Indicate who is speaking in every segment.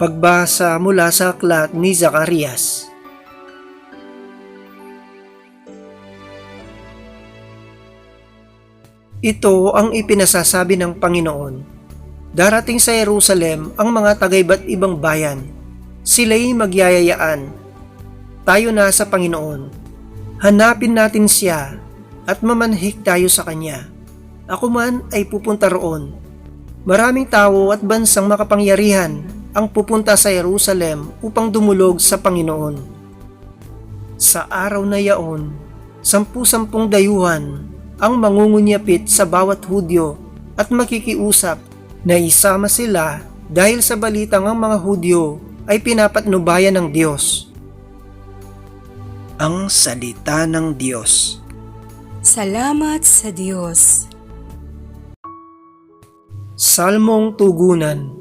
Speaker 1: Pagbasa mula sa aklat ni Zacarias. Ito ang ipinasasabi ng Panginoon. Darating sa Jerusalem ang mga taga-iba't ibang bayan. Sila'y magyayayaan. Tayo na sa Panginoon. Hanapin natin siya at mamanhik tayo sa Kanya. Ako man ay pupunta roon. Maraming tao at bansang makapangyarihan ang pupunta sa Jerusalem upang dumulog sa Panginoon. Sa araw na yaon, 10-10 dayuhan ang mangungunyapit sa bawat Hudyo at makikiusap na isama sila dahil sa balitang ang mga Hudyo ay pinapatnubayan ng Diyos. Ang salita ng Diyos.
Speaker 2: Salamat sa Diyos.
Speaker 1: Salmong Tugunan.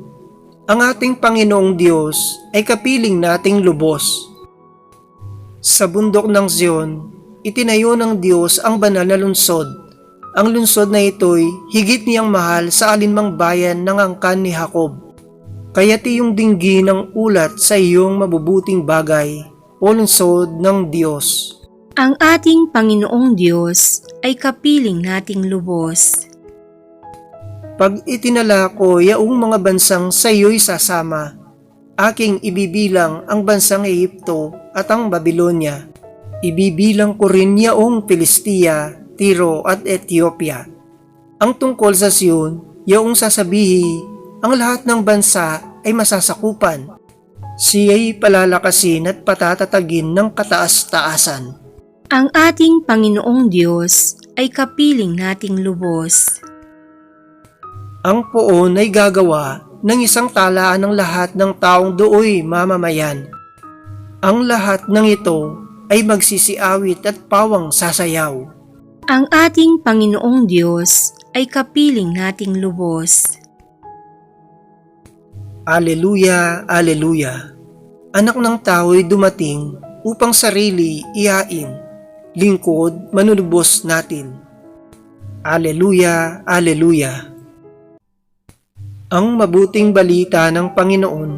Speaker 1: Ang ating Panginoong Diyos ay kapiling nating lubos. Sa bundok ng Zion, itinayo ng Diyos ang banal na lungsod. Ang lungsod na ito'y higit niyang mahal sa alinmang bayan ng angkan ni Jacob. Kaya't iyong dinggin ang ulat sa iyong mabubuting bagay, o lungsod ng Diyos.
Speaker 2: Ang ating Panginoong Diyos ay kapiling nating lubos.
Speaker 1: Pag itinala ko yaong mga bansang sa iyo'y sasama, aking ibibilang ang bansang Ehipto at ang Babilonya. Ibibilang ko rin yaong Filistia, Tiro at Ethiopia. Ang tungkol sa Sion, yaong sasabihi, ang lahat ng bansa ay masasakupan. Siya'y palalakasin at patatatagin ng kataas-taasan.
Speaker 2: Ang ating Panginoong Diyos ay kapiling nating lubos.
Speaker 1: Ang poon ay gagawa ng isang talaan ng lahat ng taong dooy mamamayan. Ang lahat ng ito ay magsisiawit at pawang sasayaw.
Speaker 2: Ang ating Panginoong Diyos ay kapiling nating lubos.
Speaker 1: Aleluya, aleluya. Anak ng tao'y dumating upang sarili ihain, lingkod manunubos natin. Aleluya, aleluya. Ang mabuting balita ng Panginoon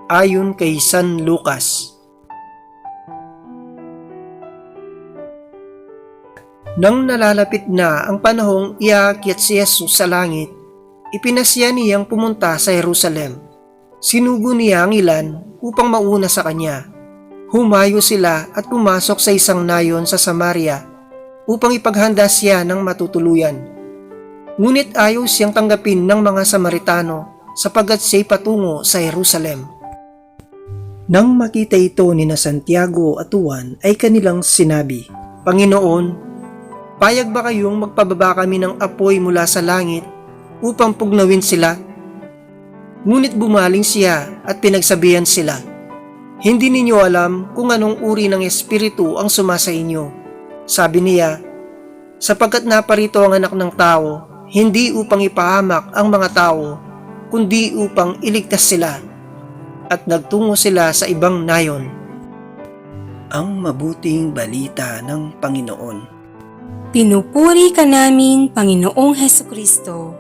Speaker 1: ayon kay San Lucas. Nang nalalapit na ang panahong iakyat si Jesus sa langit, ipinasya niyang pumunta sa Jerusalem. Sinugo niya ang ilan upang mauna sa kanya. Humayo sila at pumasok sa isang nayon sa Samaria upang ipaghanda siya ng matutuluyan. Ngunit ayaw siyang tanggapin ng mga Samaritano sapagkat siya'y patungo sa Jerusalem. Nang makita ito ni Santiago at Juan ay kanilang sinabi, Panginoon, payag ba kayong magpababa kami ng apoy mula sa langit upang pugnawin sila? Ngunit bumaling siya at pinagsabihan sila, Hindi ninyo alam kung anong uri ng espiritu ang sumasa inyo. Sabi niya, sapagkat naparito ang anak ng tao, hindi upang ipahamak ang mga tao, kundi upang iligtas sila. At nagtungo sila sa ibang nayon. Ang mabuting balita ng Panginoon.
Speaker 2: Pinupuri ka namin, Panginoong Hesukristo.